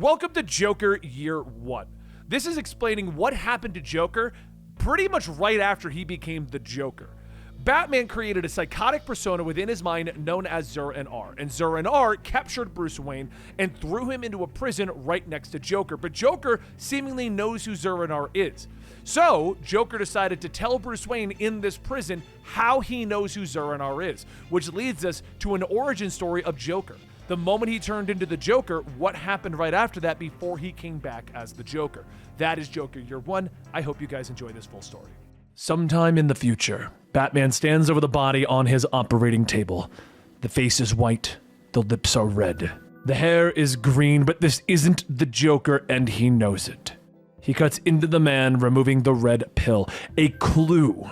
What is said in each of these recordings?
Welcome to Joker Year 1. This is explaining what happened to Joker pretty much right after he became the Joker. Batman created a psychotic persona within his mind known as Zur-En-Arrh, and Zur-En-Arrh captured Bruce Wayne and threw him into a prison right next to Joker, but Joker seemingly knows who Zur-En-Arrh is. So, Joker decided to tell Bruce Wayne in this prison how he knows who Zur-En-Arrh is, which leads us to an origin story of Joker. The moment he turned into the Joker, what happened right after that before he came back as the Joker. That is Joker Year 1. I hope you guys enjoy this full story. Sometime in the future, Batman stands over the body on his operating table. The face is white, the lips are red. The hair is green, but this isn't the Joker and he knows it. He cuts into the man, removing the red pill, a clue,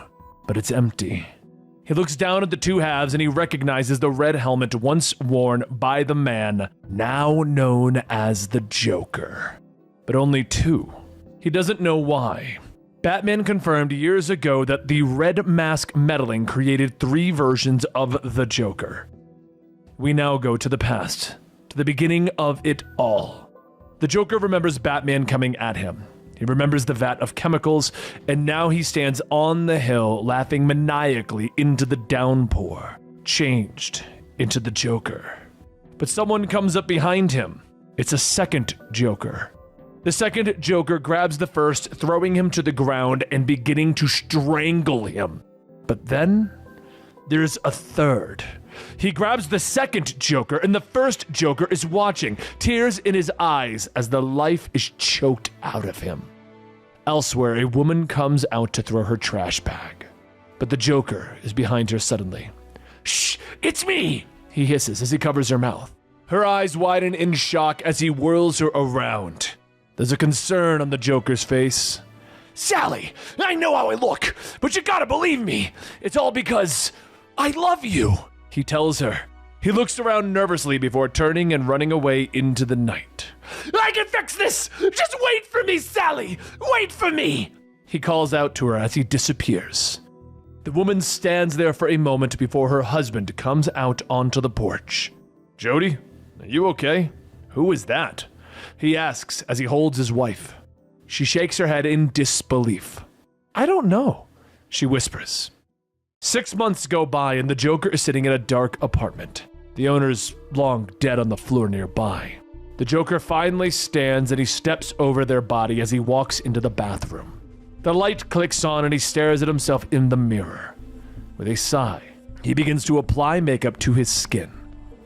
but it's empty. He looks down at the two halves and he recognizes the red helmet once worn by the man, now known as the Joker. But only two. He doesn't know why. Batman confirmed years ago that the red mask meddling created 3 versions of the Joker. We now go to the past, to the beginning of it all. The Joker remembers Batman coming at him. He remembers the vat of chemicals, and now he stands on the hill, laughing maniacally into the downpour, changed into the Joker. But someone comes up behind him. It's a second Joker. The second Joker grabs the first, throwing him to the ground and beginning to strangle him. But then, there's a third. He grabs the second Joker, and the first Joker is watching, tears in his eyes as the life is choked out of him. Elsewhere, a woman comes out to throw her trash bag. But the Joker is behind her suddenly. "Shh, it's me!" he hisses as he covers her mouth. Her eyes widen in shock as he whirls her around. There's a concern on the Joker's face. "Sally, I know how I look, but you gotta believe me. It's all because I love you," he tells her. He looks around nervously before turning and running away into the night. "I can fix this! Just wait for me, Sally! Wait for me!" he calls out to her as he disappears. The woman stands there for a moment before her husband comes out onto the porch. "Jody, are you okay? Who is that?" he asks as he holds his wife. She shakes her head in disbelief. "I don't know," she whispers. 6 months go by and the Joker is sitting in a dark apartment. The owner's long dead on the floor nearby. The Joker finally stands and he steps over their body as he walks into the bathroom. The light clicks on and he stares at himself in the mirror. With a sigh, he begins to apply makeup to his skin.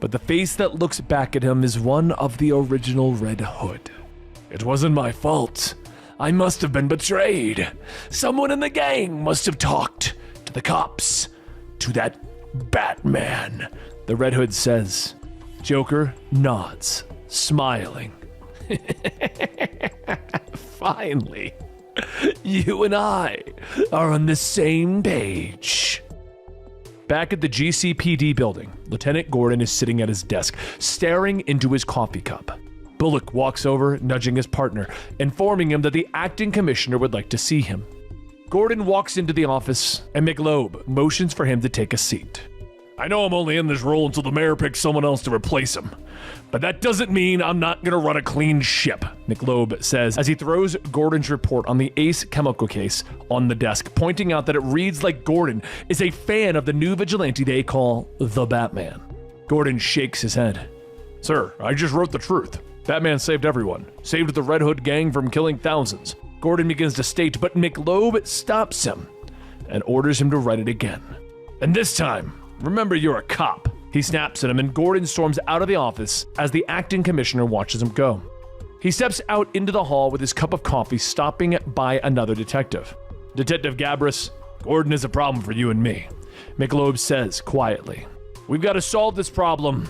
But the face that looks back at him is one of the original Red Hood. "It wasn't my fault. I must have been betrayed. Someone in the gang must have talked to the cops, to that Batman," the Red Hood says. Joker nods, smiling. "Finally, you and I are on the same page." Back at the GCPD building, Lieutenant Gordon is sitting at his desk, staring into his coffee cup. Bullock walks over, nudging his partner, informing him that the acting commissioner would like to see him. Gordon walks into the office, and McLobe motions for him to take a seat. "I know I'm only in this role until the mayor picks someone else to replace him, but that doesn't mean I'm not gonna run a clean ship," McLobe says as he throws Gordon's report on the Ace chemical case on the desk, pointing out that it reads like Gordon is a fan of the new vigilante they call the Batman. Gordon shakes his head. "Sir, I just wrote the truth. Batman saved everyone, saved the Red Hood gang from killing thousands." Gordon begins to state, but McLobe stops him and orders him to write it again. "And this time, remember you're a cop." He snaps at him and Gordon storms out of the office as the acting commissioner watches him go. He steps out into the hall with his cup of coffee, stopping by another detective. "Detective Gabrus, Gordon is a problem for you and me," McLobe says quietly. "We've got to solve this problem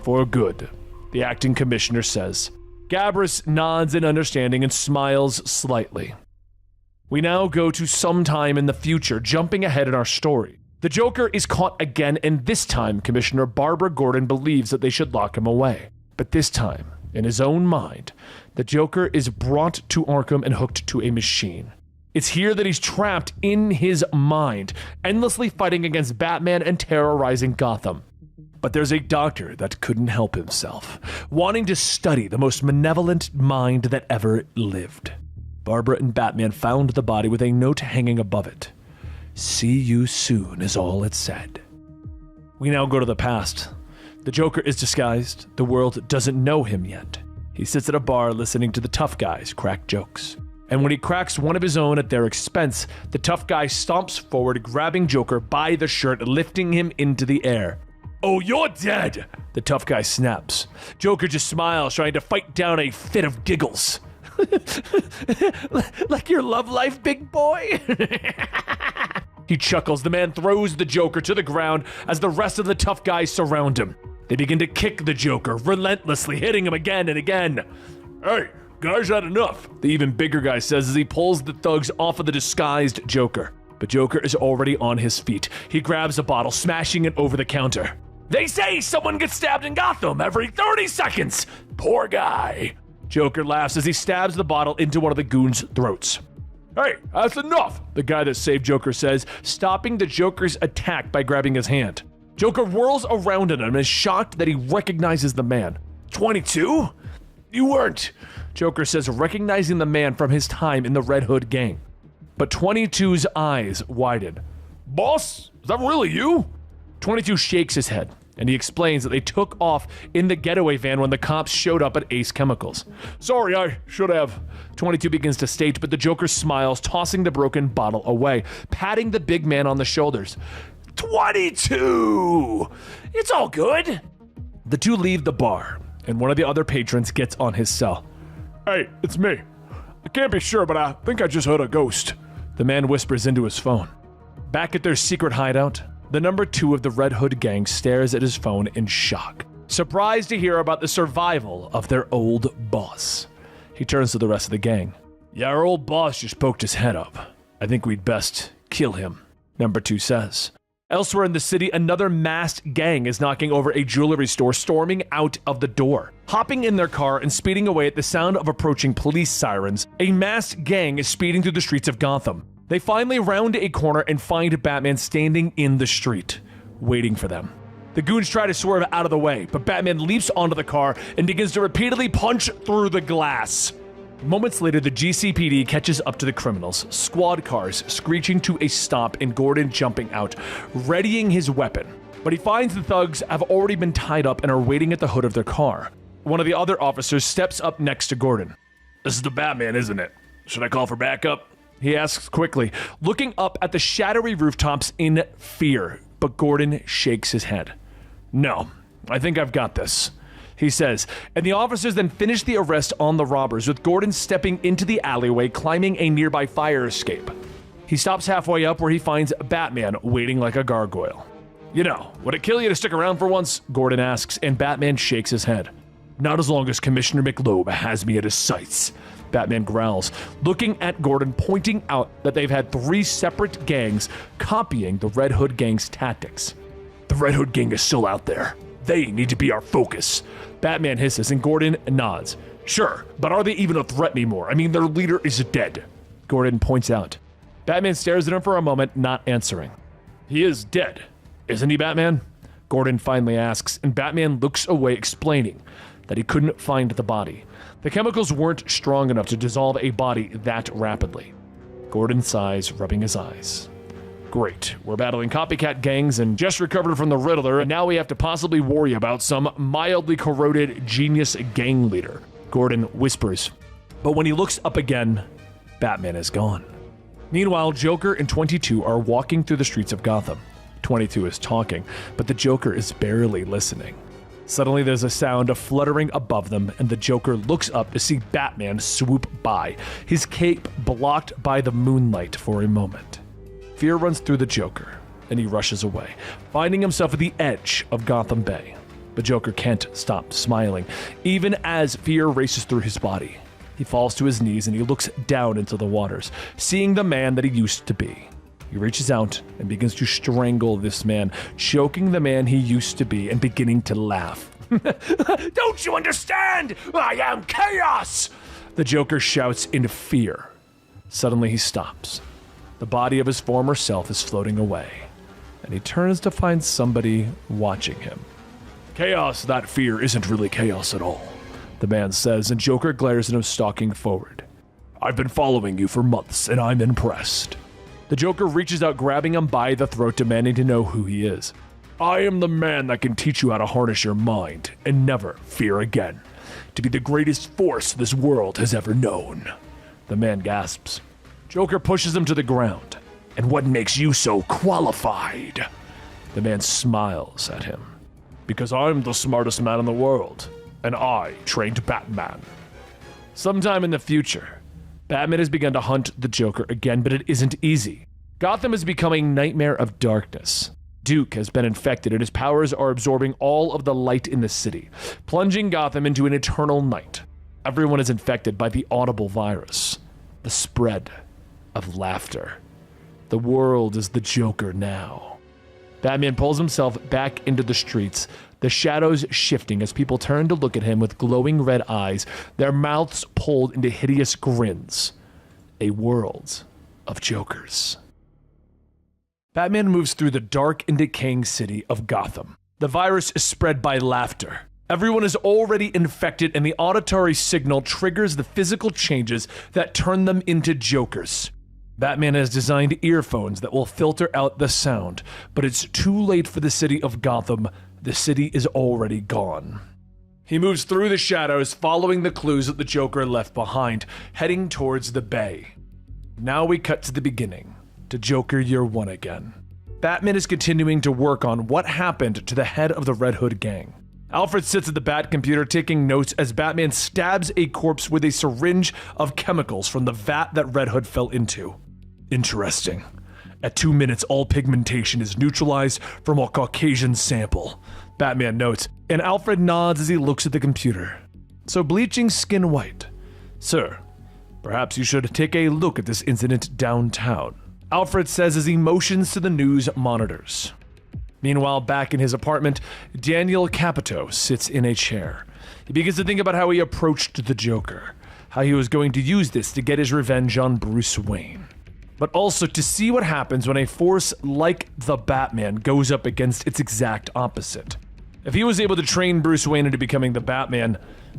for good," the acting commissioner says. Gabrus nods in understanding and smiles slightly. We now go to sometime in the future, jumping ahead in our story. The Joker is caught again, and this time Commissioner Barbara Gordon believes that they should lock him away. But this time, in his own mind, the Joker is brought to Arkham and hooked to a machine. It's here that he's trapped in his mind, endlessly fighting against Batman and terrorizing Gotham. But there's a doctor that couldn't help himself, wanting to study the most malevolent mind that ever lived. Barbara and Batman found the body with a note hanging above it. "See you soon" is all it said. We now go to the past. The Joker is disguised. The world doesn't know him yet. He sits at a bar listening to the tough guys crack jokes. And when he cracks one of his own at their expense, the tough guy stomps forward, grabbing Joker by the shirt, lifting him into the air. "Oh, you're dead!" the tough guy snaps. Joker just smiles, trying to fight down a fit of giggles. "Like your love life, big boy?" He chuckles. The man throws the Joker to the ground as the rest of the tough guys surround him. They begin to kick the Joker, relentlessly hitting him again and again. "Hey, guys, had enough," the even bigger guy says as he pulls the thugs off of the disguised Joker. But Joker is already on his feet. He grabs a bottle, smashing it over the counter. "They say someone gets stabbed in Gotham every 30 seconds. Poor guy." Joker laughs as he stabs the bottle into one of the goons' throats. "Hey, that's enough," the guy that saved Joker says, stopping the Joker's attack by grabbing his hand. Joker whirls around at him and is shocked that he recognizes the man. 22? You weren't, Joker says, recognizing the man from his time in the Red Hood gang. But 22's eyes widen. "Boss, is that really you?" 22 shakes his head, and he explains that they took off in the getaway van when the cops showed up at Ace Chemicals. "Sorry, I should have." 22 begins to state, but the Joker smiles, tossing the broken bottle away, patting the big man on the shoulders. 22! It's all good. The two leave the bar, and one of the other patrons gets on his cell. "Hey, it's me. I can't be sure, but I think I just heard a ghost." The man whispers into his phone. Back at their secret hideout, the number 2 of the Red Hood gang stares at his phone in shock, surprised to hear about the survival of their old boss. He turns to the rest of the gang. "Yeah, our old boss just poked his head up. I think we'd best kill him," number 2 says. Elsewhere in the city, another masked gang is knocking over a jewelry store, storming out of the door. Hopping in their car and speeding away at the sound of approaching police sirens, a masked gang is speeding through the streets of Gotham. They finally round a corner and find Batman standing in the street, waiting for them. The goons try to swerve out of the way, but Batman leaps onto the car and begins to repeatedly punch through the glass. Moments later, the GCPD catches up to the criminals, squad cars screeching to a stop and Gordon jumping out, readying his weapon. But he finds the thugs have already been tied up and are waiting at the hood of their car. One of the other officers steps up next to Gordon. "This is the Batman, isn't it? Should I call for backup?" he asks quickly, looking up at the shadowy rooftops in fear, but Gordon shakes his head. "No, I think I've got this," he says, and the officers then finish the arrest on the robbers, with Gordon stepping into the alleyway, climbing a nearby fire escape. He stops halfway up where he finds Batman waiting like a gargoyle. "You know, would it kill you to stick around for once?" Gordon asks, and Batman shakes his head. "Not as long as Commissioner McLoeb has me at his sights," Batman growls, looking at Gordon, pointing out that they've had 3 separate gangs copying the Red Hood gang's tactics. "The Red Hood gang is still out there. They need to be our focus," Batman hisses, and Gordon nods. "Sure, but are they even a threat anymore? I mean, their leader is dead," Gordon points out. Batman stares at him for a moment, not answering. "He is dead, isn't he, Batman?" Gordon finally asks, and Batman looks away, explaining that he couldn't find the body. The chemicals weren't strong enough to dissolve a body that rapidly. Gordon sighs, rubbing his eyes. "Great, we're battling copycat gangs and just recovered from the Riddler, and now we have to possibly worry about some mildly corroded genius gang leader," Gordon whispers. But when he looks up again, Batman is gone. Meanwhile, Joker and 22 are walking through the streets of Gotham. 22 is talking, but the Joker is barely listening. Suddenly, there's a sound of fluttering above them, and the Joker looks up to see Batman swoop by, his cape blocked by the moonlight for a moment. Fear runs through the Joker, and he rushes away, finding himself at the edge of Gotham Bay. The Joker can't stop smiling, even as fear races through his body. He falls to his knees and he looks down into the waters, seeing the man that he used to be. He reaches out and begins to strangle this man, choking the man he used to be and beginning to laugh. "Don't you understand? I am chaos!" the Joker shouts in fear. Suddenly he stops. The body of his former self is floating away, and he turns to find somebody watching him. Chaos, that fear, isn't really chaos at all, the man says, and Joker glares at him, stalking forward. I've been following you for months, and I'm impressed. The Joker reaches out, grabbing him by the throat, demanding to know who he is. I am the man that can teach you how to harness your mind and never fear again. To be the greatest force this world has ever known. The man gasps. Joker pushes him to the ground. And what makes you so qualified? The man smiles at him. Because I'm the smartest man in the world, and I trained Batman. Sometime in the future, Batman has begun to hunt the Joker again, but it isn't easy. Gotham has become a nightmare of darkness. Duke has been infected, and his powers are absorbing all of the light in the city, plunging Gotham into an eternal night. Everyone is infected by the audible virus, the spread of laughter. The world is the Joker now. Batman pulls himself back into the streets, the shadows shifting as people turn to look at him with glowing red eyes, their mouths pulled into hideous grins. A world of Jokers. Batman moves through the dark and decaying city of Gotham. The virus is spread by laughter. Everyone is already infected, and the auditory signal triggers the physical changes that turn them into Jokers. Batman has designed earphones that will filter out the sound, but it's too late for the city of Gotham. The city is already gone. He moves through the shadows, following the clues that the Joker left behind, heading towards the bay. Now we cut to the beginning, to Joker Year 1 again. Batman is continuing to work on what happened to the head of the Red Hood gang. Alfred sits at the Bat computer taking notes as Batman stabs a corpse with a syringe of chemicals from the vat that Red Hood fell into. Interesting. At 2 minutes, all pigmentation is neutralized from a Caucasian sample, Batman notes, and Alfred nods as he looks at the computer. So bleaching skin white. Sir, perhaps you should take a look at this incident downtown, Alfred says as he motions to the news monitors. Meanwhile, back in his apartment, Daniel Capito sits in a chair. He begins to think about how he approached the Joker, how he was going to use this to get his revenge on Bruce Wayne, but also to see what happens when a force like the Batman goes up against its exact opposite. If he was able to train Bruce Wayne into becoming the Batman,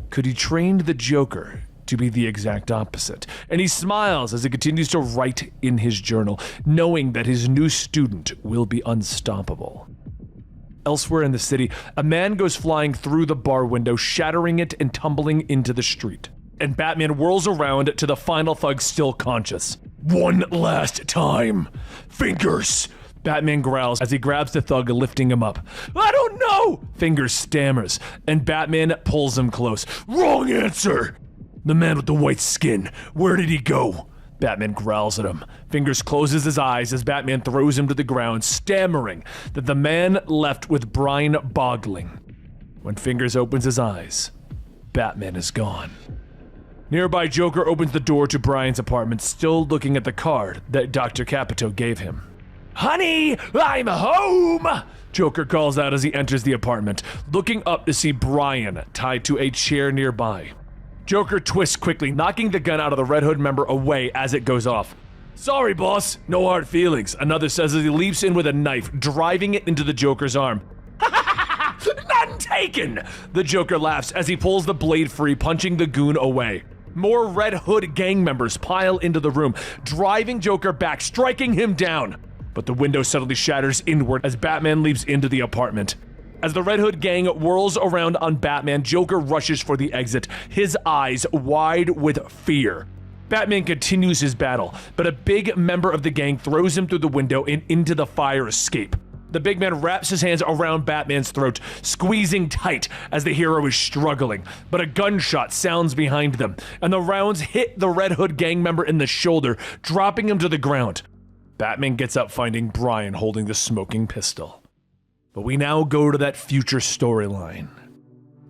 could he train the Joker to be the exact opposite? And he smiles as he continues to write in his journal, knowing that his new student will be unstoppable. Elsewhere in the city, a man goes flying through the bar window, shattering it and tumbling into the street. And Batman whirls around to the final thug still conscious. One last time. Fingers! Batman growls as he grabs the thug, lifting him up. I don't know! Fingers stammers, and Batman pulls him close. Wrong answer! The man with the white skin, where did he go? Batman growls at him. Fingers closes his eyes as Batman throws him to the ground, stammering that the man left with Brian boggling. When Fingers opens his eyes, Batman is gone. Nearby, Joker opens the door to Brian's apartment, still looking at the card that Dr. Capito gave him. Honey, I'm home! Joker calls out as he enters the apartment, looking up to see Brian tied to a chair nearby. Joker twists quickly, knocking the gun out of the Red Hood member away as it goes off. Sorry, boss. No hard feelings, another says as he leaps in with a knife, driving it into the Joker's arm. None taken! The Joker laughs as he pulls the blade free, punching the goon away. More Red Hood gang members pile into the room, driving Joker back, striking him down. But the window suddenly shatters inward as Batman leaps into the apartment. As the Red Hood gang whirls around on Batman, Joker rushes for the exit, his eyes wide with fear. Batman continues his battle, but a big member of the gang throws him through the window and into the fire escape. The big man wraps his hands around Batman's throat, squeezing tight as the hero is struggling, but a gunshot sounds behind them, and the rounds hit the Red Hood gang member in the shoulder, dropping him to the ground. Batman gets up, finding Brian holding the smoking pistol. But we now go to that future storyline.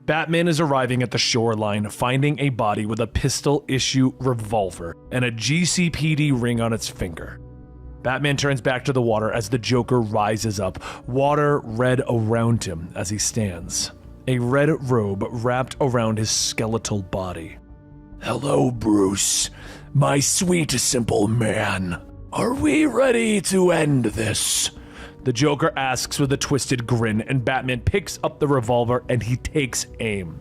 Batman is arriving at the shoreline, finding a body with a pistol-issue revolver and a GCPD ring on its finger. Batman turns back to the water as the Joker rises up, water red around him as he stands. A red robe wrapped around his skeletal body. Hello, Bruce, my sweet, simple man. Are we ready to end this? The Joker asks with a twisted grin, and Batman picks up the revolver and he takes aim.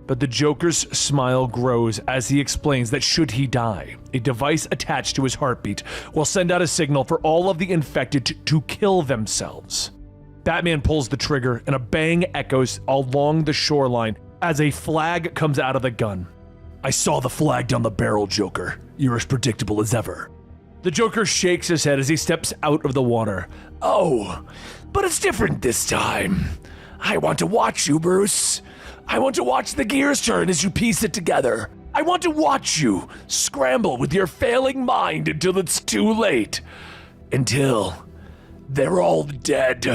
But the Joker's smile grows as he explains that should he die, a device attached to his heartbeat will send out a signal for all of the infected to kill themselves. Batman pulls the trigger and a bang echoes along the shoreline as a flag comes out of the gun. I saw the flag down the barrel, Joker. You're as predictable as ever. The Joker shakes his head as he steps out of the water. Oh, but it's different this time. I want to watch you, Bruce. I want to watch the gears turn as you piece it together. I want to watch you scramble with your failing mind until it's too late. Until they're all dead.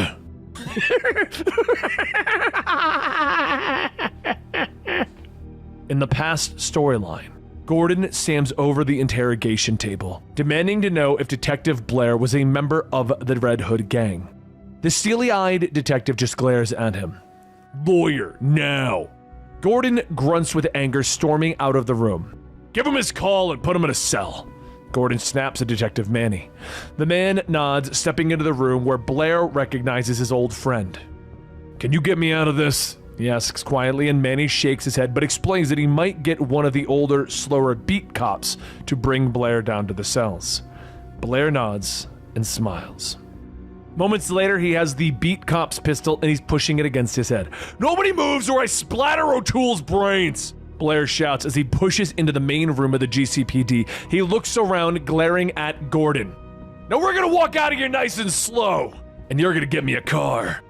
In the past storyline, Gordon stands over the interrogation table, demanding to know if Detective Blair was a member of the Red Hood gang. The steely-eyed detective just glares at him. Lawyer, now! Gordon grunts with anger, storming out of the room. Give him his call and put him in a cell. Gordon snaps at Detective Manny. The man nods, stepping into the room where Blair recognizes his old friend. Can you get me out of this? He asks quietly, and Manny shakes his head but explains that he might get one of the older, slower beat cops to bring Blair down to the cells. Blair nods and smiles. Moments later, he has the beat cop's pistol and he's pushing it against his head. Nobody moves or I splatter O'Toole's brains! Blair shouts as he pushes into the main room of the GCPD. He looks around, glaring at Gordon. Now we're gonna walk out of here nice and slow, and you're gonna get me a car.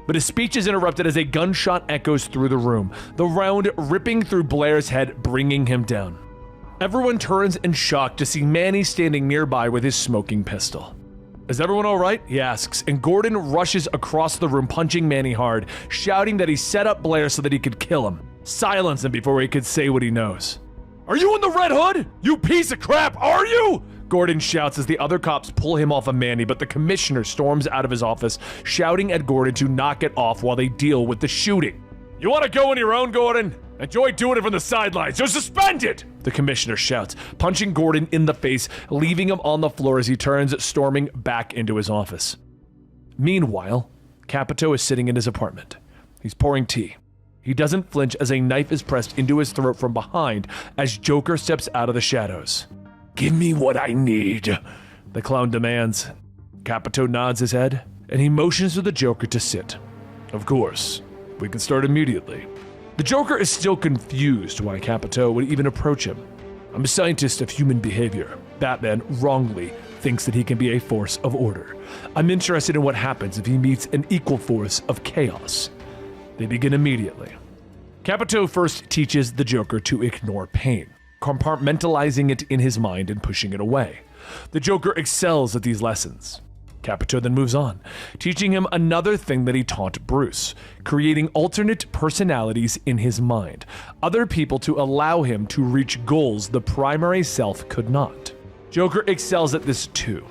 But his speech is interrupted as a gunshot echoes through the room, the round ripping through Blair's head, bringing him down. Everyone turns in shock to see Manny standing nearby with his smoking pistol. Is everyone all right? He asks, and Gordon rushes across the room, punching Manny hard, shouting that he set up Blair so that he could kill him. Silence him before he could say what he knows. Are you in the Red Hood? You piece of crap, are you? Gordon shouts as the other cops pull him off of Manny, but the commissioner storms out of his office, shouting at Gordon to knock it off while they deal with the shooting. You want to go on your own, Gordon? Enjoy doing it from the sidelines. You're suspended! The commissioner shouts, punching Gordon in the face, leaving him on the floor as he turns, storming back into his office. Meanwhile, Capito is sitting in his apartment. He's pouring tea. He doesn't flinch as a knife is pressed into his throat from behind as Joker steps out of the shadows. Give me what I need, the clown demands. Capito nods his head, and he motions to the Joker to sit. Of course, we can start immediately. The Joker is still confused why Capito would even approach him. I'm a scientist of human behavior. Batman wrongly thinks that he can be a force of order. I'm interested in what happens if he meets an equal force of chaos. They begin immediately. Capito first teaches the Joker to ignore pain, compartmentalizing it in his mind and pushing it away. The Joker excels at these lessons. Capito then moves on, teaching him another thing that he taught Bruce, creating alternate personalities in his mind, other people to allow him to reach goals the primary self could not. Joker excels at this too.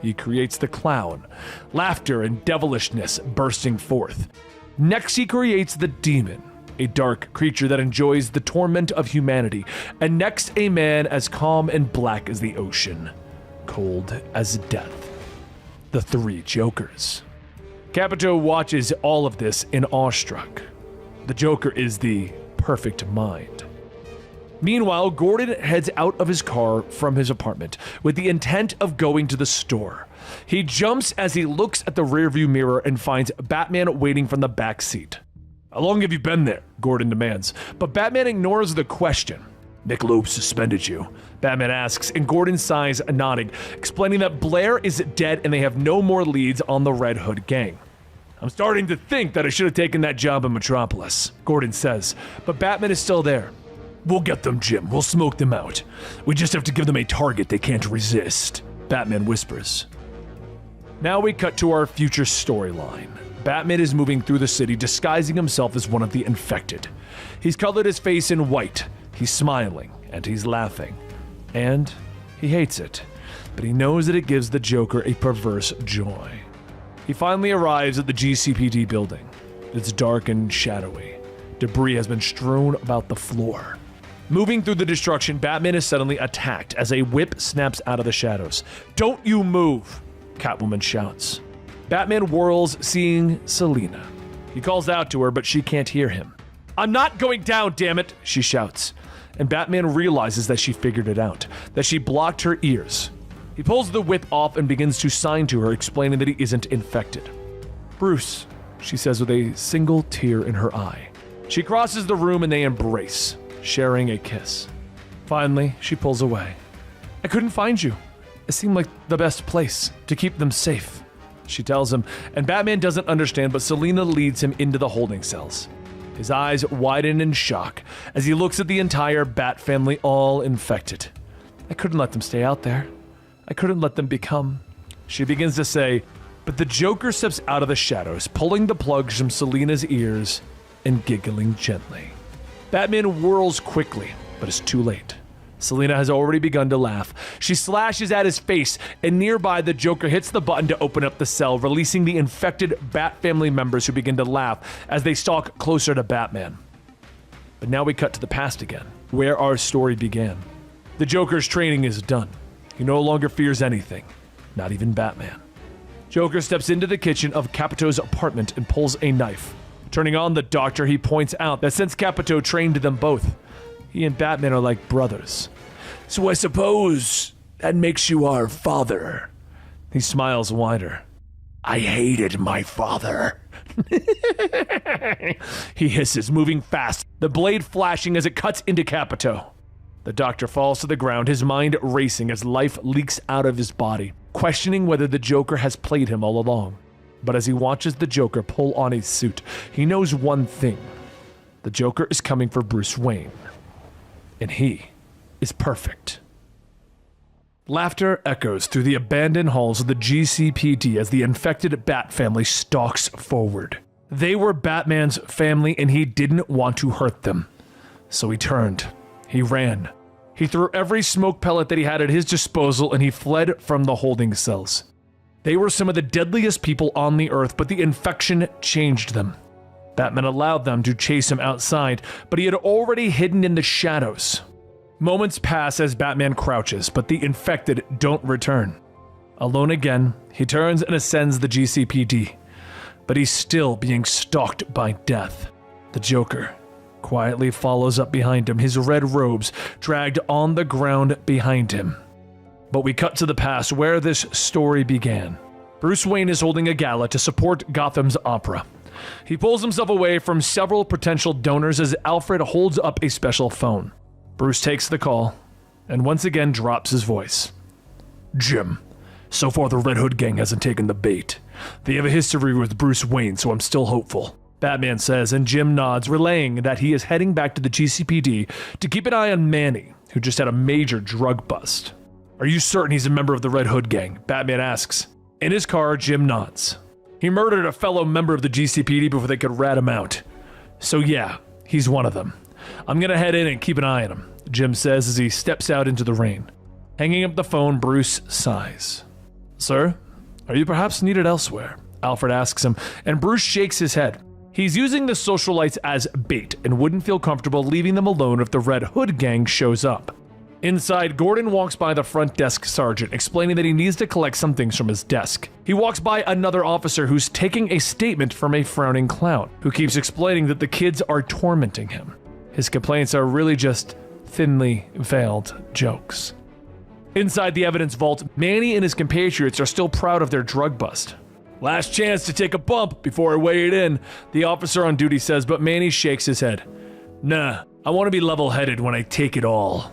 He creates the clown, laughter and devilishness bursting forth. Next, he creates the demon, a dark creature that enjoys the torment of humanity, and next, a man as calm and black as the ocean, cold as death. The three Jokers. Capito watches all of this in awestruck. The Joker is the perfect mind. Meanwhile, Gordon heads out of his car from his apartment with the intent of going to the store. He jumps as he looks at the rearview mirror and finds Batman waiting from the back seat. How long have you been there? Gordon demands, but Batman ignores the question. Nick Loeb suspended you, Batman asks, and Gordon sighs, nodding, explaining that Blair is dead and they have no more leads on the Red Hood gang. I'm starting to think that I should have taken that job in Metropolis, Gordon says, but Batman is still there. We'll get them, Jim. We'll smoke them out. We just have to give them a target they can't resist, Batman whispers. Now we cut to our future storyline. Batman is moving through the city disguising himself as one of the infected. He's colored his face in white. He's smiling, and he's laughing. And he hates it, but he knows that it gives the Joker a perverse joy. He finally arrives at the GCPD building. It's dark and shadowy. Debris has been strewn about the floor. Moving through the destruction, Batman is suddenly attacked as a whip snaps out of the shadows. Don't you move, Catwoman shouts. Batman whirls, seeing Selina. He calls out to her, but she can't hear him. "I'm not going down, damn it," she shouts. And Batman realizes that she figured it out, that she blocked her ears. He pulls the whip off and begins to sign to her, explaining that he isn't infected. "Bruce," she says with a single tear in her eye. She crosses the room and they embrace, sharing a kiss. Finally, she pulls away. "I couldn't find you. It seemed like the best place to keep them safe," she tells him, and Batman doesn't understand, but Selina leads him into the holding cells. His eyes widen in shock as he looks at the entire Bat family all infected. "I couldn't let them stay out there. I couldn't let them become," she begins to say, but the Joker steps out of the shadows, pulling the plugs from Selina's ears and giggling gently. Batman whirls quickly, but it's too late. Selina has already begun to laugh. She slashes at his face, and nearby the Joker hits the button to open up the cell, releasing the infected Bat family members who begin to laugh as they stalk closer to Batman. But now we cut to the past again, where our story began. The Joker's training is done. He no longer fears anything, not even Batman. Joker steps into the kitchen of Capito's apartment and pulls a knife. Turning on the doctor, he points out that since Capito trained them both, he and Batman are like brothers. "So I suppose that makes you our father." He smiles wider. "I hated my father." He hisses, moving fast, the blade flashing as it cuts into Capito. The doctor falls to the ground, his mind racing as life leaks out of his body, questioning whether the Joker has played him all along. But as he watches the Joker pull on a suit, he knows one thing. The Joker is coming for Bruce Wayne. And he is perfect. Laughter echoes through the abandoned halls of the GCPD as the infected Bat family stalks forward. They were Batman's family and he didn't want to hurt them. So he turned. He ran. He threw every smoke pellet that he had at his disposal and he fled from the holding cells. They were some of the deadliest people on the earth, but the infection changed them. Batman allowed them to chase him outside, but he had already hidden in the shadows. Moments pass as Batman crouches, but the infected don't return. Alone again, he turns and ascends the GCPD, but he's still being stalked by death. The Joker quietly follows up behind him, his red robes dragged on the ground behind him. But we cut to the past where this story began. Bruce Wayne is holding a gala to support Gotham's opera. He pulls himself away from several potential donors as Alfred holds up a special phone. Bruce takes the call and once again drops his voice. "Jim, so far the Red Hood gang hasn't taken the bait. They have a history with Bruce Wayne, so I'm still hopeful," Batman says, and Jim nods, relaying that he is heading back to the GCPD to keep an eye on Manny, who just had a major drug bust. "Are you certain he's a member of the Red Hood gang?" Batman asks. In his car, Jim nods. "He murdered a fellow member of the GCPD before they could rat him out. So yeah, he's one of them. I'm gonna head in and keep an eye on him," Jim says as he steps out into the rain. Hanging up the phone, Bruce sighs. "Sir, are you perhaps needed elsewhere?" Alfred asks him, and Bruce shakes his head. He's using the socialites as bait and wouldn't feel comfortable leaving them alone if the Red Hood gang shows up. Inside, Gordon walks by the front desk sergeant, explaining that he needs to collect some things from his desk. He walks by another officer who's taking a statement from a frowning clown, who keeps explaining that the kids are tormenting him. His complaints are really just thinly veiled jokes. Inside the evidence vault, Manny and his compatriots are still proud of their drug bust. "Last chance to take a bump before I weigh it in," the officer on duty says, but Manny shakes his head. "Nah, I want to be level-headed when I take it all,"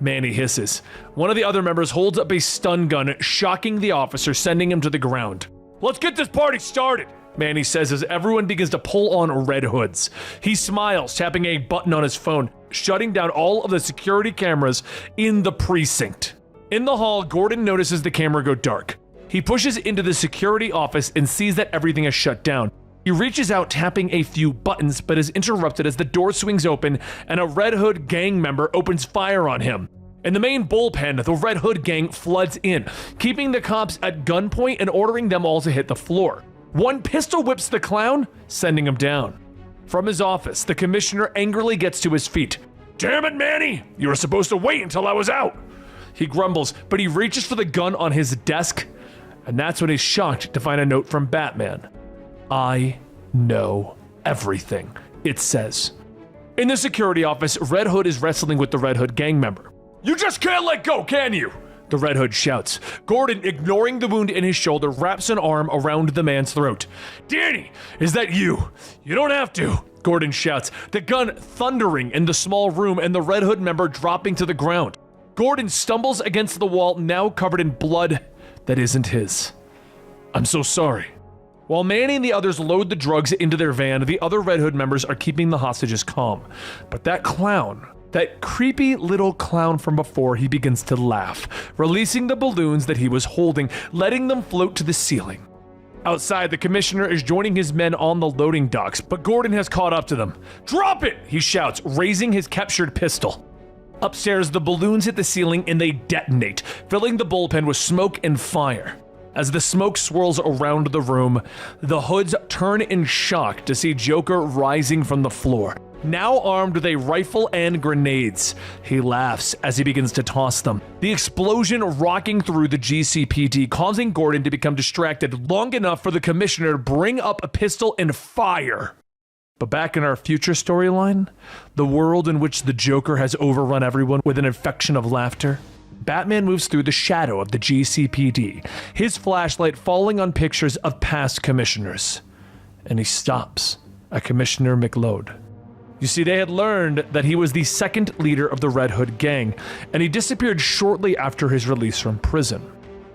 Manny hisses. One of the other members holds up a stun gun, shocking the officer, sending him to the ground. "Let's get this party started," Manny says as everyone begins to pull on red hoods. He smiles, tapping a button on his phone, shutting down all of the security cameras in the precinct. In the hall, Gordon notices the camera go dark. He pushes into the security office and sees that everything is shut down. He reaches out, tapping a few buttons, but is interrupted as the door swings open and a Red Hood gang member opens fire on him. In the main bullpen, the Red Hood gang floods in, keeping the cops at gunpoint and ordering them all to hit the floor. One pistol whips the clown, sending him down. From his office, the commissioner angrily gets to his feet. "Damn it, Manny! You were supposed to wait until I was out!" He grumbles, but he reaches for the gun on his desk And that's when he's shocked to find a note from Batman. I know everything, it says. In the security office, Red Hood is wrestling with the Red Hood gang member. You just can't let go, can you? The Red Hood shouts. Gordon, ignoring the wound in his shoulder, wraps an arm around the man's throat. Danny, is that you? You don't have to, Gordon shouts, the gun thundering in the small room and the Red Hood member dropping to the ground. Gordon stumbles against the wall, now covered in blood that isn't his. I'm so sorry. While Manny and the others load the drugs into their van, the other Red Hood members are keeping the hostages calm. But that clown, that creepy little clown from before, he begins to laugh, releasing the balloons that he was holding, letting them float to the ceiling. Outside, the commissioner is joining his men on the loading docks, but Gordon has caught up to them. Drop it, he shouts, raising his captured pistol. Upstairs, the balloons hit the ceiling and they detonate, filling the bullpen with smoke and fire. As the smoke swirls around the room, the Hoods turn in shock to see Joker rising from the floor, now armed with a rifle and grenades. He laughs as he begins to toss them, the explosion rocking through the GCPD, causing Gordon to become distracted long enough for the commissioner to bring up a pistol and fire. But back in our future storyline, the world in which the Joker has overrun everyone with an infection of laughter, Batman moves through the shadow of the GCPD, his flashlight falling on pictures of past commissioners. And he stops at Commissioner McLeod. You see, they had learned that he was the second leader of the Red Hood gang, and he disappeared shortly after his release from prison.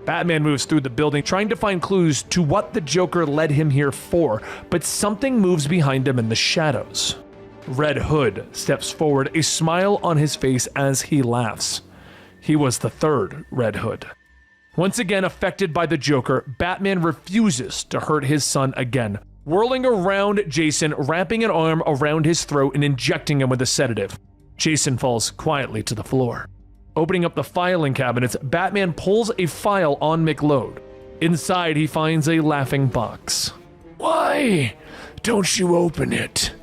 Batman moves through the building, trying to find clues to what the Joker led him here for, but something moves behind him in the shadows. Red Hood steps forward, a smile on his face as he laughs. He was the third Red Hood. Once again affected by the Joker, Batman refuses to hurt his son again, whirling around Jason, wrapping an arm around his throat and injecting him with a sedative. Jason falls quietly to the floor. Opening up the filing cabinets, Batman pulls a file on McLeod. Inside, he finds a laughing box. Why don't you open it?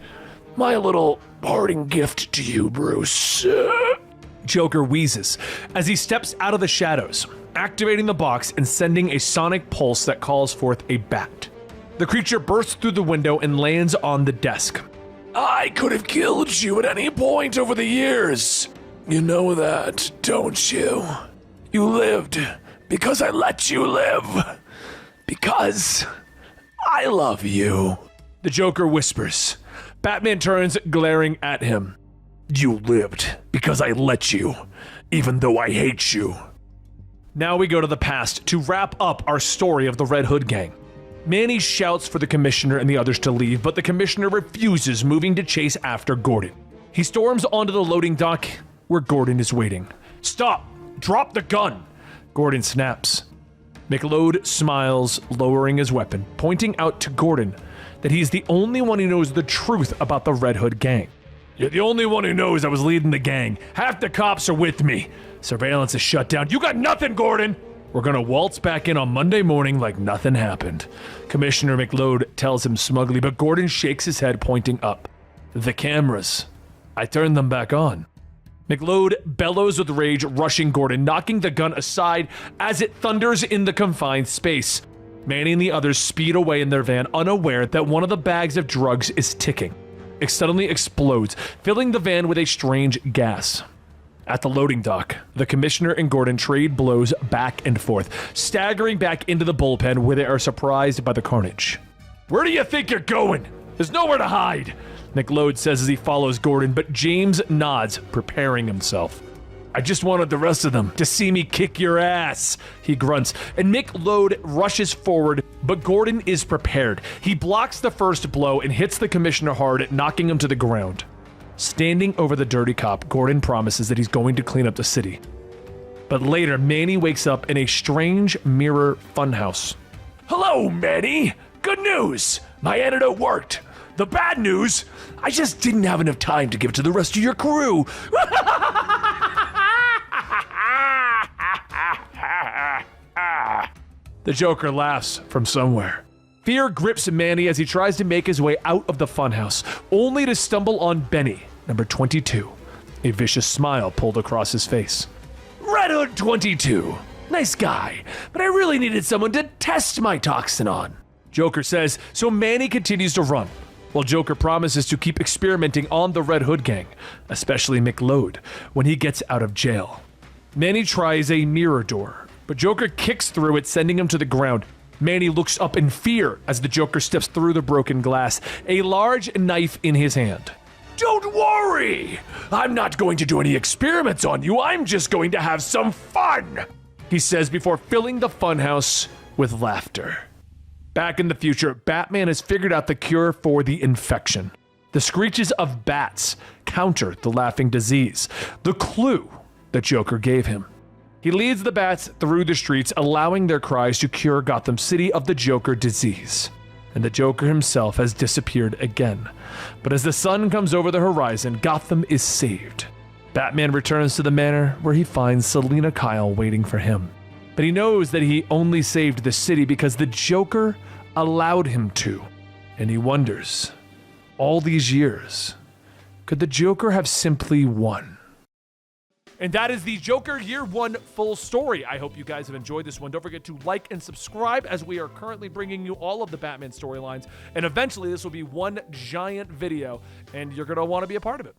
My little parting gift to you, Bruce. Joker wheezes as he steps out of the shadows, activating the box and sending a sonic pulse that calls forth a bat. The creature bursts through the window and lands on the desk. I could have killed you at any point over the years. You know that, don't you? You lived because I let you live. Because I love you. The Joker whispers. Batman turns, glaring at him. You lived because I let you, even though I hate you. Now we go to the past to wrap up our story of the Red Hood gang. Manny shouts for the commissioner and the others to leave, but the commissioner refuses, moving to chase after Gordon. He storms onto the loading dock where Gordon is waiting. Stop! Drop the gun! Gordon snaps. McLeod smiles, lowering his weapon, pointing out to Gordon that he's the only one who knows the truth about the Red Hood gang. You're the only one who knows I was leading the gang. Half the cops are with me. Surveillance is shut down. You got nothing, Gordon! We're gonna waltz back in on Monday morning like nothing happened. Commissioner McLeod tells him smugly, but Gordon shakes his head, pointing up. The cameras. I turned them back on. McLeod bellows with rage, rushing Gordon, knocking the gun aside as it thunders in the confined space. Manny and the others speed away in their van, unaware that one of the bags of drugs is ticking. It suddenly explodes, filling the van with a strange gas. At the loading dock, the commissioner and Gordon trade blows back and forth, staggering back into the bullpen where they are surprised by the carnage. Where do you think you're going? There's nowhere to hide, McLeod says as he follows Gordon, but James nods, preparing himself. I just wanted the rest of them to see me kick your ass, he grunts, and McLeod rushes forward, but Gordon is prepared. He blocks the first blow and hits the commissioner hard, knocking him to the ground. Standing over the dirty cop, Gordon promises that he's going to clean up the city. But later, Manny wakes up in a strange mirror funhouse. Hello, Manny! Good news! My antidote worked! The bad news, I just didn't have enough time to give it to the rest of your crew. The Joker laughs from somewhere. Fear grips Manny as he tries to make his way out of the funhouse, only to stumble on Benny, number 22. A vicious smile pulled across his face. Red Hood 22, Nice guy, but I really needed someone to test my toxin on. Joker says, so Manny continues to run, while Joker promises to keep experimenting on the Red Hood gang, especially McLeod, when he gets out of jail. Manny tries a mirror door, but Joker kicks through it, sending him to the ground. Manny looks up in fear as the Joker steps through the broken glass, a large knife in his hand. Don't worry! I'm not going to do any experiments on you, I'm just going to have some fun! He says before filling the funhouse with laughter. Back in the future, Batman has figured out the cure for the infection. The screeches of bats counter the laughing disease, the clue that Joker gave him. He leads the bats through the streets, allowing their cries to cure Gotham City of the Joker disease. And the Joker himself has disappeared again. But as the sun comes over the horizon, Gotham is saved. Batman returns to the manor where he finds Selina Kyle waiting for him. But he knows that he only saved the city because the Joker allowed him to. And he wonders, all these years, could the Joker have simply won? And that is the Joker Year 1 full story. I hope you guys have enjoyed this one. Don't forget to like and subscribe, as we are currently bringing you all of the Batman storylines. And eventually this will be one giant video, and you're going to want to be a part of it.